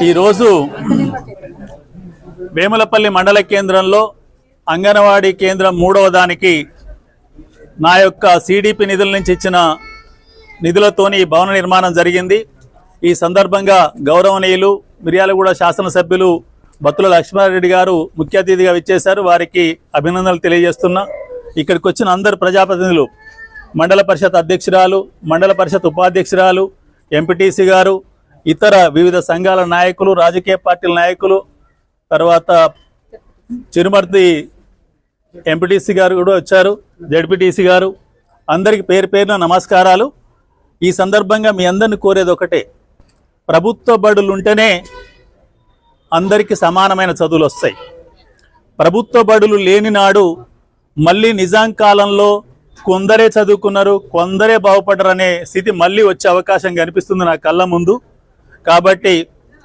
ఈరోజు వేములపల్లి మండల కేంద్రంలో అంగన్వాడీ కేంద్రం 3వ దానికి నా యొక్క సిడిపి నిధుల నుంచి ఇచ్చిన నిధులతోని భవన నిర్మాణం జరిగింది. ఈ సందర్భంగా గౌరవనీయులు మిర్యాలగూడ శాసనసభ్యులు బత్తుల లక్ష్మారెడ్డి గారు ముఖ్య అతిథిగా విచ్చేశారు. వారికి అభినందనలు తెలియజేస్తున్నా. ఇక్కడికి వచ్చిన అందరు ప్రజాప్రతినిధులు, మండల పరిషత్ అధ్యక్షురాలు, మండల పరిషత్ ఉపాధ్యక్షురాలు, ఎంపీటీసీ గారు, ఇతర వివిధ సంఘాల నాయకులు, రాజకీయ పార్టీల నాయకులు, తర్వాత చిరుమర్తి ఎంపీటీసీ గారు కూడా వచ్చారు, జడ్పీటీసీ గారు, అందరికి పేరు పేరున నమస్కారాలు. ఈ సందర్భంగా మీ అందరిని కోరేది ఒకటే, ప్రభుత్వ బడులు ఉంటేనే అందరికీ సమానమైన చదువులు వస్తాయి. ప్రభుత్వ బడులు లేని నాడు మళ్ళీ నిజాం కాలంలో కొందరే చదువుకున్నారు, కొందరే బాగుపడరు అనే స్థితి మళ్ళీ వచ్చే అవకాశం కనిపిస్తుంది నా కళ్ళ ముందు. కాబట్టి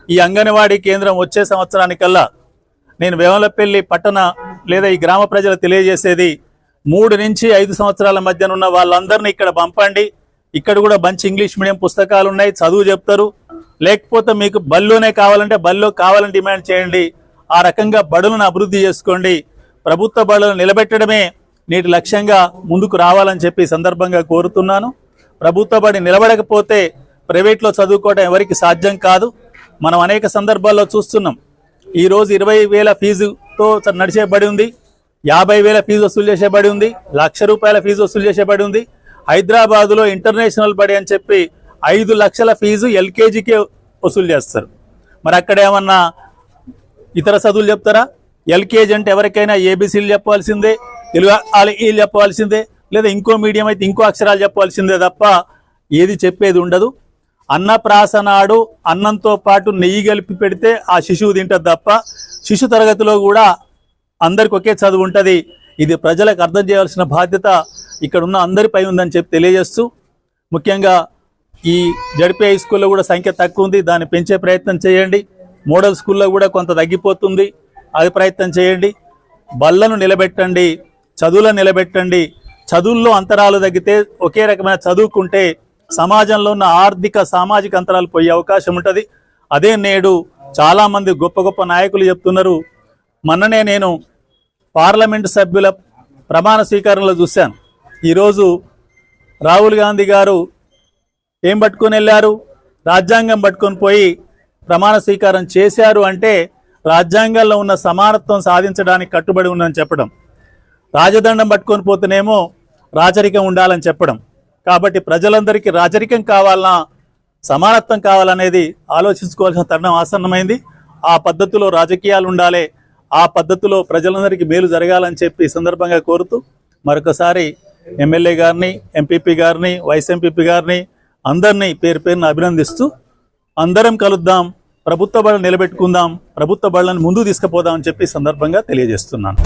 ఈ అంగన్వాడీ కేంద్రం వచ్చే సంవత్సరానికల్లా నేను వేములపల్లి పట్టణ లేదా ఈ గ్రామ ప్రజలు తెలియజేసేది, 3 నుంచి 5 సంవత్సరాల మధ్యన ఉన్న వాళ్ళందరినీ ఇక్కడ పంపండి. ఇక్కడ కూడా మంచి ఇంగ్లీష్ మీడియం పుస్తకాలు ఉన్నాయి, చదువు చెప్తారు. లేకపోతే మీకు బళ్ళోనే కావాలంటే బళ్ళో కావాలని డిమాండ్ చేయండి. ఆ రకంగా బడులను అభివృద్ధి చేసుకోండి. ప్రభుత్వ బడులను నిలబెట్టడమే నేటి లక్ష్యంగా ముందుకు రావాలని చెప్పి సందర్భంగా కోరుతున్నాను. ప్రభుత్వ బడి నిలబడకపోతే ప్రైవేట్లో చదువుకోవడం ఎవరికి సాధ్యం కాదు. మనం అనేక సందర్భాల్లో చూస్తున్నాం. ఈరోజు 20,000 ఫీజుతో నడిచే బడి ఉంది, 50,000 ఫీజు వసూలు చేసే బడి ఉంది, ₹1,00,000 ఫీజు వసూలు చేసే బడి ఉంది. హైదరాబాదులో ఇంటర్నేషనల్ బడి అని చెప్పి 5 లక్షల ఫీజు ఎల్కేజీకే వసూలు చేస్తారు. మరి అక్కడ ఏమన్నా ఇతర చదువులు చెప్తారా? ఎల్కేజీ అంటే ఎవరికైనా ఏబీసీలు చెప్పాల్సిందే, తెలుగు ఈలు చెప్పాల్సిందే, లేదా ఇంకో మీడియం అయితే ఇంకో అక్షరాలు చెప్పాల్సిందే తప్ప ఏది చెప్పేది ఉండదు. అన్నప్రాసనాడు అన్నంతో పాటు నెయ్యి కలిపి పెడితే ఆ శిశువు తింటది తప్ప శిశు తరగతిలో కూడా అందరికి ఒకే చదువు ఉంటుంది. ఇది ప్రజలకు అర్థం చేయాల్సిన బాధ్యత ఇక్కడ ఉన్న అందరిపై ఉందని చెప్పి తెలియజేస్తూ, ముఖ్యంగా ఈ జడ్పీ హై స్కూల్లో కూడా సంఖ్య తక్కువ ఉంది, దాన్ని పెంచే ప్రయత్నం చేయండి. మోడల్ స్కూల్లో కూడా కొంత తగ్గిపోతుంది, అది ప్రయత్నం చేయండి. బళ్ళను నిలబెట్టండి, చదువులను నిలబెట్టండి. చదువుల్లో అంతరాలు తగ్గితే ఒకే రకమైన చదువుకుంటే సమాజంలో ఉన్న ఆర్థిక సామాజిక అంతరాలు పోయే అవకాశం ఉంటుంది. అదే నేడు చాలామంది గొప్ప గొప్ప నాయకులు చెప్తున్నారు. మొన్ననే నేను పార్లమెంటు సభ్యుల ప్రమాణ స్వీకారంలో చూశాను. ఈరోజు రాహుల్ గాంధీ గారు ఏం పట్టుకొని వెళ్ళారు? రాజ్యాంగం పట్టుకొని పోయి ప్రమాణ స్వీకారం చేశారు. అంటే రాజ్యాంగంలో ఉన్న సమానత్వం సాధించడానికి కట్టుబడి ఉందని చెప్పడం. రాజదండం పట్టుకొని పోతేనేమో రాచరికం ఉండాలని చెప్పడం. కాబట్టి ప్రజలందరికీ రాచరికం కావాలన్నా సమానత్వం కావాలనేది ఆలోచించుకోవాల్సిన తరుణం ఆసన్నమైంది. ఆ పద్ధతిలో రాజకీయాలు ఉండాలి, ఆ పద్ధతిలో ప్రజలందరికీ మేలు జరగాలని చెప్పి సందర్భంగా కోరుతూ మరొకసారి ఎమ్మెల్యే గారిని, ఎంపీపీ గారిని, వైస్ ఎంపీపీ గారిని అందరినీ పేరు పేరున అభినందిస్తూ అందరం కలుద్దాం, ప్రభుత్వ బడులను నిలబెట్టుకుందాం, ప్రభుత్వ బడులను ముందుకు తీసుకుపోదామని చెప్పి సందర్భంగా తెలియజేస్తున్నాను.